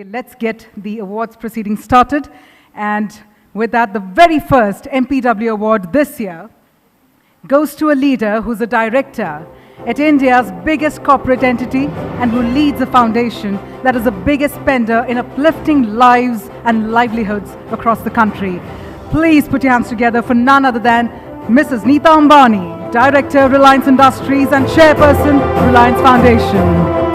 Let's get the awards proceeding started. And with that, the very first MPW award this year goes to a leader who's a director at India's biggest corporate entity and who leads a foundation that is the biggest spender in uplifting lives and livelihoods across the country. Please put your hands together for none other than Mrs. Nita Ambani, Director, Reliance Industries and Chairperson, Reliance Foundation.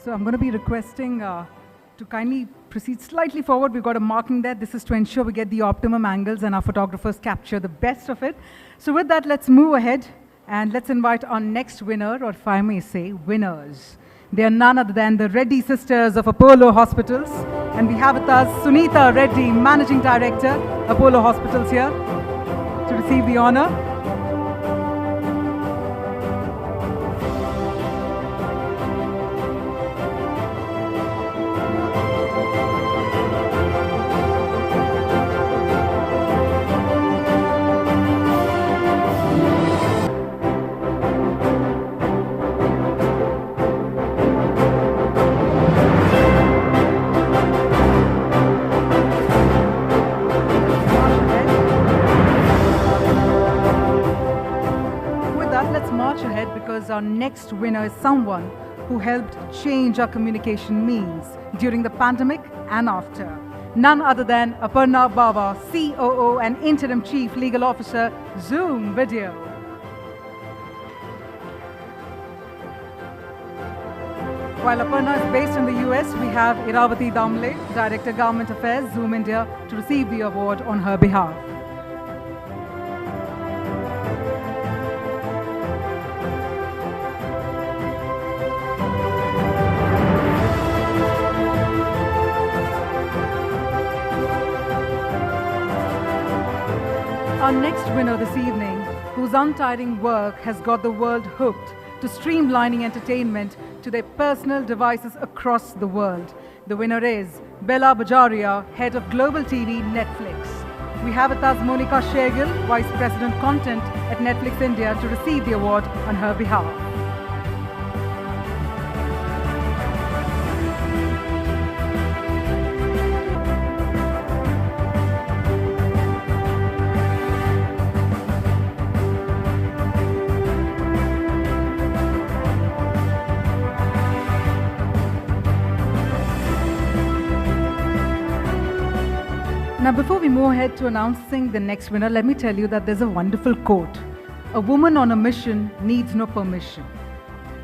I'm going to be requesting to kindly proceed slightly forward. We've got a marking there. This is to ensure we get the optimum angles and our photographers capture the best of it. So with that, let's move ahead and let's invite our next winner, or if I may say, winners. They are none other than the Reddy sisters of Apollo Hospitals. And we have with us Suneeta Reddy, Managing Director, Apollo Hospitals here to receive the honor. Our next winner is someone who helped change our communication means during the pandemic and after. None other than Aparna Baba, COO and Interim Chief Legal Officer, Zoom Video. While Aparna is based in the US, we have Iravati Damle, Director Government Affairs, Zoom India, to receive the award on her behalf. Our next winner this evening, whose untiring work has got the world hooked to streamlining entertainment to their personal devices across the world. The winner is Bella Bajaria, Head of Global TV, Netflix. We have with us Monica Shegel, Vice President Content at Netflix India, to receive the award on her behalf. Now, before we move ahead to announcing the next winner, let me tell you that there's a wonderful quote. A woman on a mission needs no permission.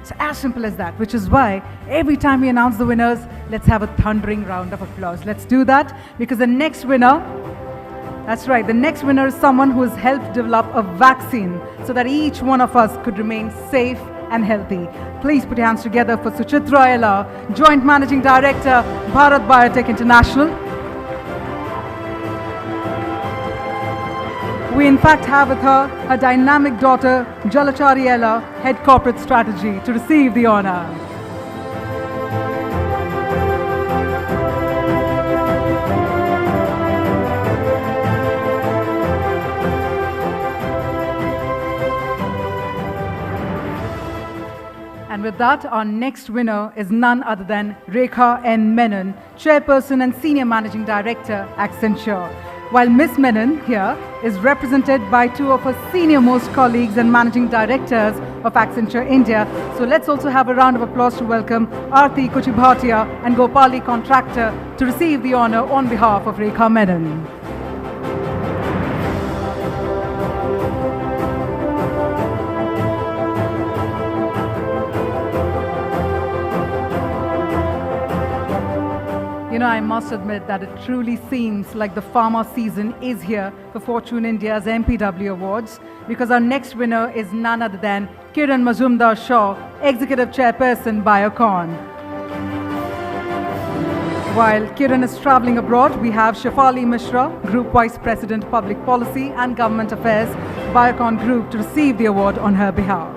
It's as simple as that, which is why every time we announce the winners, let's have a thundering round of applause. Let's do that, because the next winner, that's right, the next winner is someone who has helped develop a vaccine so that each one of us could remain safe and healthy. Please put your hands together for Suchitra Ella, Joint Managing Director, Bharat Biotech International. We in fact have with her dynamic daughter, Jalachari Ella, Head Corporate Strategy, to receive the honor. And with that, our next winner is none other than Rekha and Menon, Chairperson and Senior Managing Director, Accenture. While Miss Menon here is represented by two of her senior-most colleagues and managing directors of Accenture India. So let's also have a round of applause to welcome Aarti Kuchibhatia and Gopali Contractor to receive the honor on behalf of Rekha Menon. I must admit that it truly seems like the pharma season is here for Fortune India's MPW Awards, because our next winner is none other than Kiran Mazumdar-Shaw, Executive Chairperson, Biocon. While Kiran is traveling abroad, we have Shefali Mishra, Group Vice President, Public Policy and Government Affairs, Biocon Group, to receive the award on her behalf.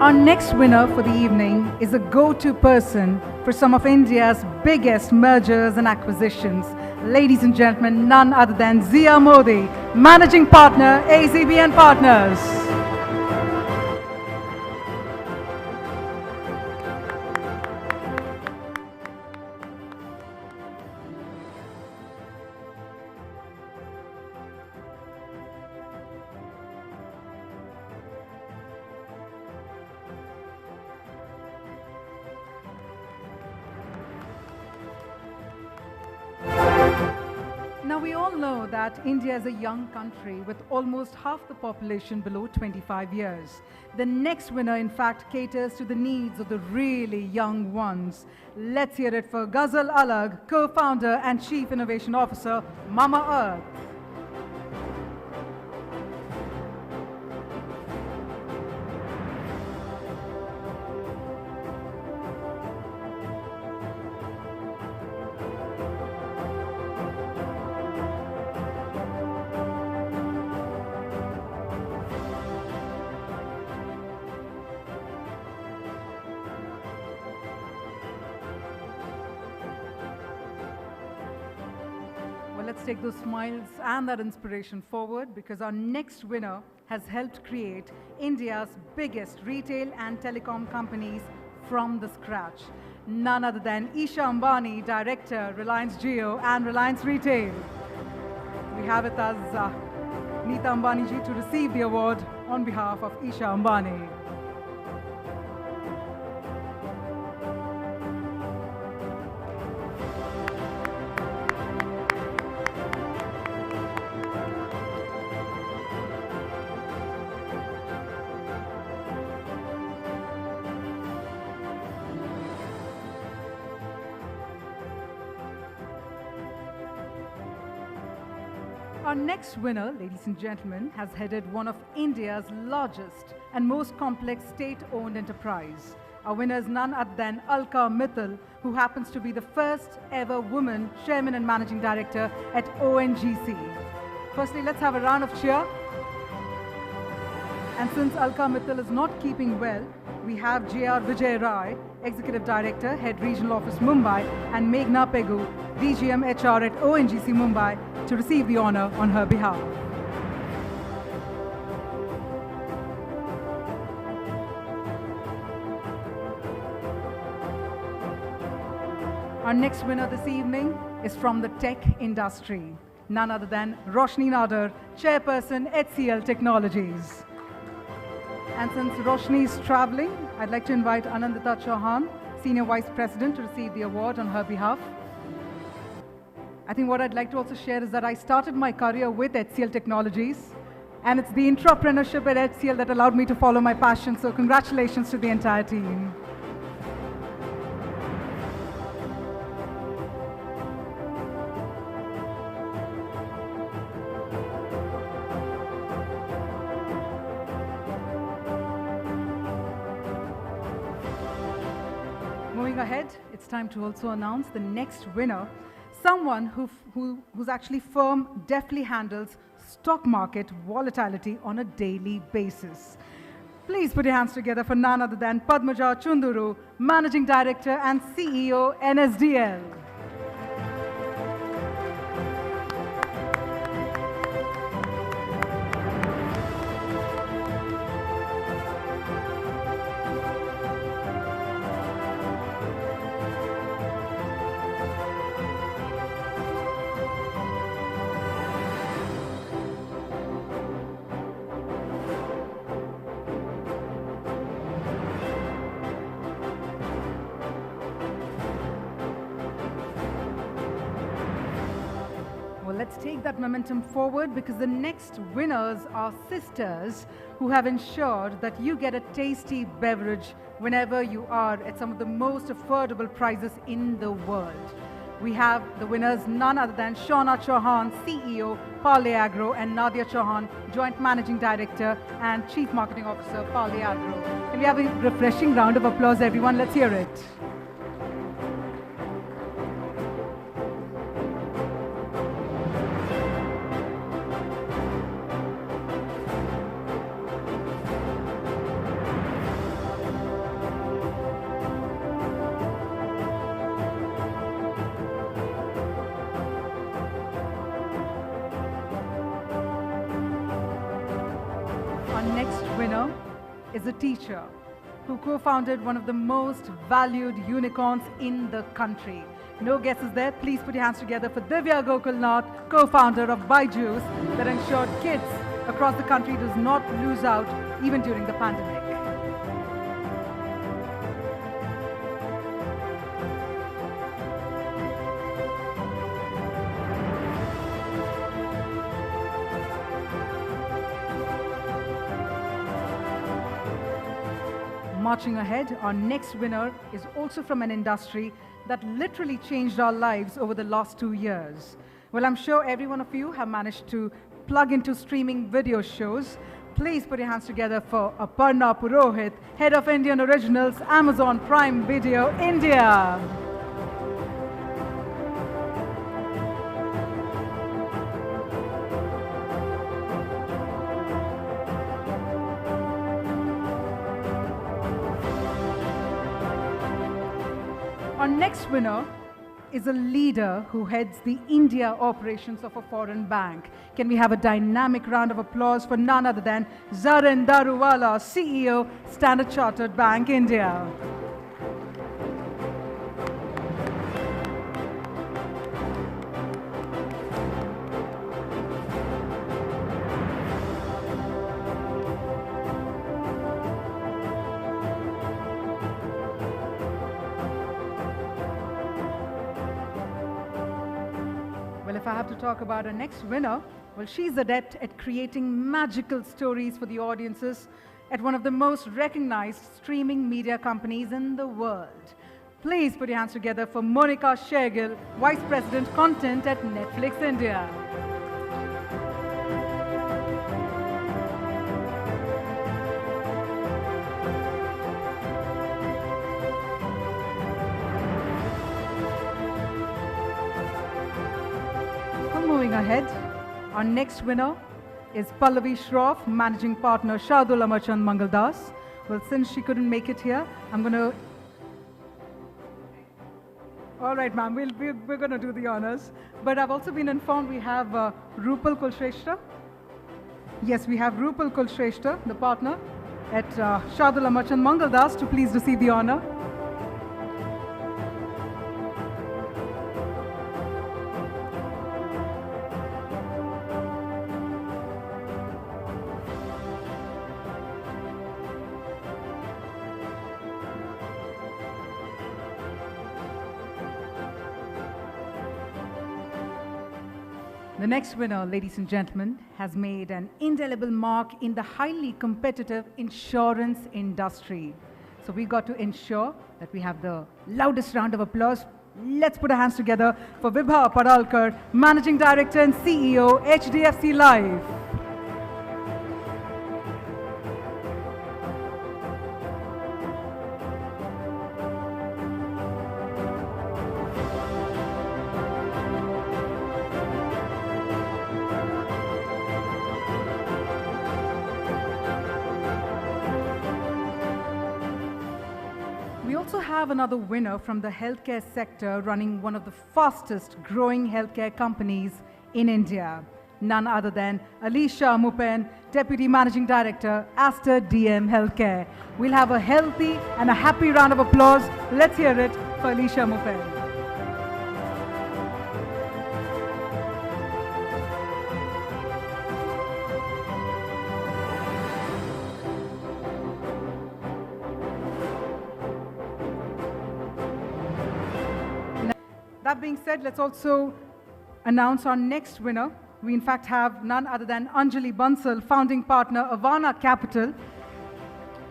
Our next winner for the evening is a go-to person for some of India's biggest mergers and acquisitions. Ladies and gentlemen, none other than Zia Modi, Managing Partner, AZBN Partners. Now, we all know that India is a young country with almost half the population below 25 years. The next winner, in fact, caters to the needs of the really young ones. Let's hear it for Ghazal Alag, co-founder and Chief Innovation Officer, Mama Earth. Well, let's take those smiles and that inspiration forward, because our next winner has helped create India's biggest retail and telecom companies from the scratch. None other than Isha Ambani, Director, Reliance Jio and Reliance Retail. We have with us Nita Ambani ji to receive the award on behalf of Isha Ambani. Our next winner, ladies and gentlemen, has headed one of India's largest and most complex state-owned enterprise. Our winner is none other than Alka Mittal, who happens to be the first ever woman chairman and managing director at ONGC. Firstly, let's have a round of cheer. And since Alka Mittal is not keeping well, we have J.R. Vijay Rai, Executive Director, Head Regional Office Mumbai, and Meghna Pegu, DGM HR at ONGC Mumbai, to receive the honor on her behalf. Our next winner this evening is from the tech industry, none other than Roshni Nadar, Chairperson, HCL Technologies. And since Roshni is traveling, I'd like to invite Anandita Chauhan, Senior Vice President, to receive the award on her behalf. I think what I'd like to also share is that I started my career with HCL Technologies, and it's the entrepreneurship at HCL that allowed me to follow my passion, so congratulations to the entire team. Moving ahead, it's time to also announce the next winner, someone whose actually firm deftly handles stock market volatility on a daily basis. Please put your hands together for none other than Padmaja Chunduru, Managing Director and CEO, NSDL. let's take that momentum forward because the next winners are sisters who have ensured that you get a tasty beverage whenever you are at some of the most affordable prices in the world. We have the winners, none other than Shauna Chauhan, CEO, Parle Agro, and Nadia Chauhan, Joint Managing Director and Chief Marketing Officer, Parle Agro. Can we have a refreshing round of applause, everyone? Let's hear it. Winner is a teacher who co-founded one of the most valued unicorns in the country. No guesses there. Please put your hands together for Divya Gokulnath, co-founder of Byju's, that ensured kids across the country does not lose out even during the pandemic. Marching ahead, our next winner is also from an industry that literally changed our lives over the last 2 years. Well, I'm sure every one of you have managed to plug into streaming video shows. Please put your hands together for Aparna Purohit, Head of Indian Originals, Amazon Prime Video, India. Our next winner is a leader who heads the India operations of a foreign bank. Can we have a dynamic round of applause for none other than Zarin Daruwala, CEO, Standard Chartered Bank, India. Well, if I have to talk about our next winner, well, she's adept at creating magical stories for the audiences at one of the most recognized streaming media companies in the world. Please put your hands together for Monica Shergill, Vice President Content at Netflix India. Moving ahead, our next winner is Pallavi Shroff, Managing Partner, Shardul Amarchand Mangaldas. Well, since she couldn't make it here, I'm going to... All right, ma'am, we're going to do the honors. But I've also been informed we have Rupal Kulshrestha. Yes, we have Rupal Kulshrestha, the partner at Shardul Amarchand Mangaldas, to please receive the honor. The next winner, ladies and gentlemen, has made an indelible mark in the highly competitive insurance industry. So we got to ensure that we have the loudest round of applause. Let's put our hands together for Vibha Padalkar, Managing Director and CEO, HDFC Life. We also have another winner from the healthcare sector running one of the fastest growing healthcare companies in India. None other than Alisha Moopen, Deputy Managing Director, Aster DM Healthcare. We'll have a healthy and a happy round of applause. Let's hear it for Alisha Moopen. That being said, let's also announce our next winner. We in fact have none other than Anjali Bansal, founding partner, Avana Capital.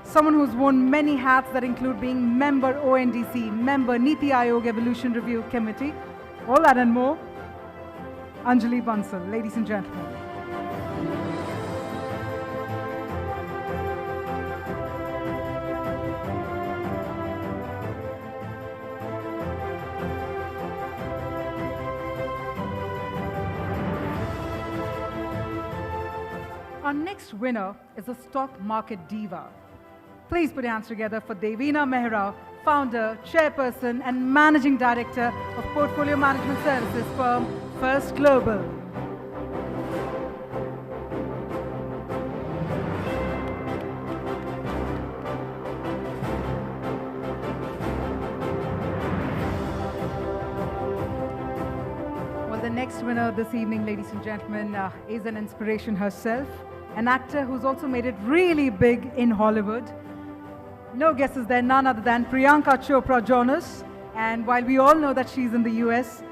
Someone who's worn many hats that include being member ONDC, member Niti Aayog Evolution Review Committee, all that and more. Anjali Bansal, ladies and gentlemen. Our next winner is a stock market diva. Please put your hands together for Devina Mehra, founder, chairperson, and managing director of portfolio management services firm First Global. Well, the next winner this evening, ladies and gentlemen, is an inspiration herself. An actor who's also made it really big in Hollywood. No guesses there, none other than Priyanka Chopra Jonas. And while we all know that she's in the US,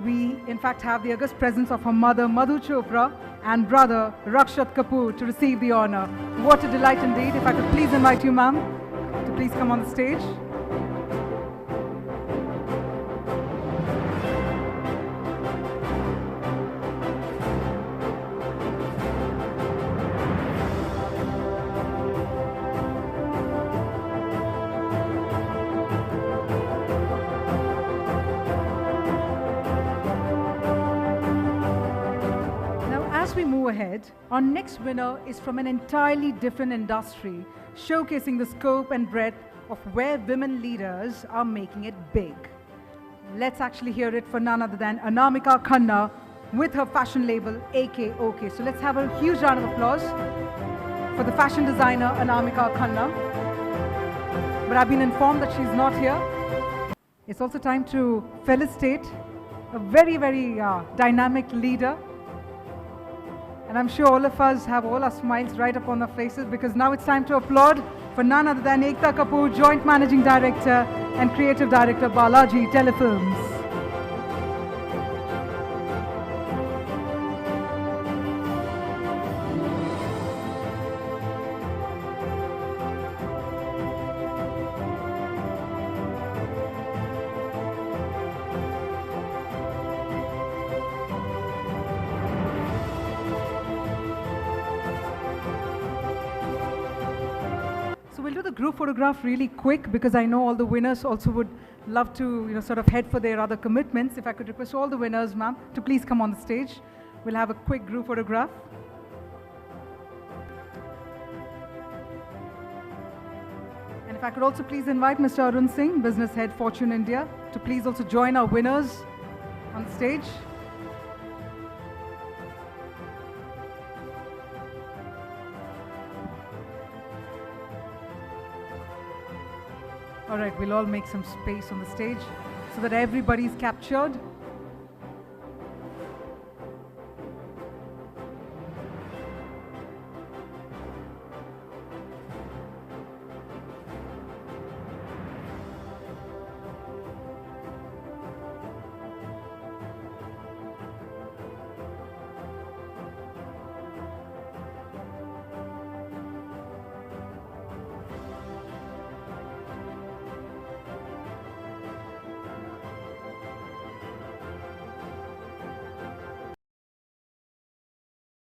we in fact have the august presence of her mother, Madhu Chopra, and brother, Rakshat Kapoor, to receive the honor. What a delight indeed. If I could please invite you, ma'am, to please come on the stage. As we move ahead, our next winner is from an entirely different industry, showcasing the scope and breadth of where women leaders are making it big. Let's actually hear it for none other than Anamika Khanna with her fashion label AKOK. So let's have a huge round of applause for the fashion designer Anamika Khanna. But I've been informed that she's not here. It's also time to felicitate a very, very dynamic leader. And I'm sure all of us have all our smiles right up on our faces, because now it's time to applaud for none other than Ekta Kapoor, Joint Managing Director and Creative Director, Balaji Telefilms. We'll do the group photograph really quick, because I know all the winners also would love to, sort of head for their other commitments. If I could request all the winners, ma'am, to please come on the stage. We'll have a quick group photograph. And if I could also please invite Mr. Arun Singh, Business Head, Fortune India, to please also join our winners on the stage. All right, we'll all make some space on the stage so that everybody's captured.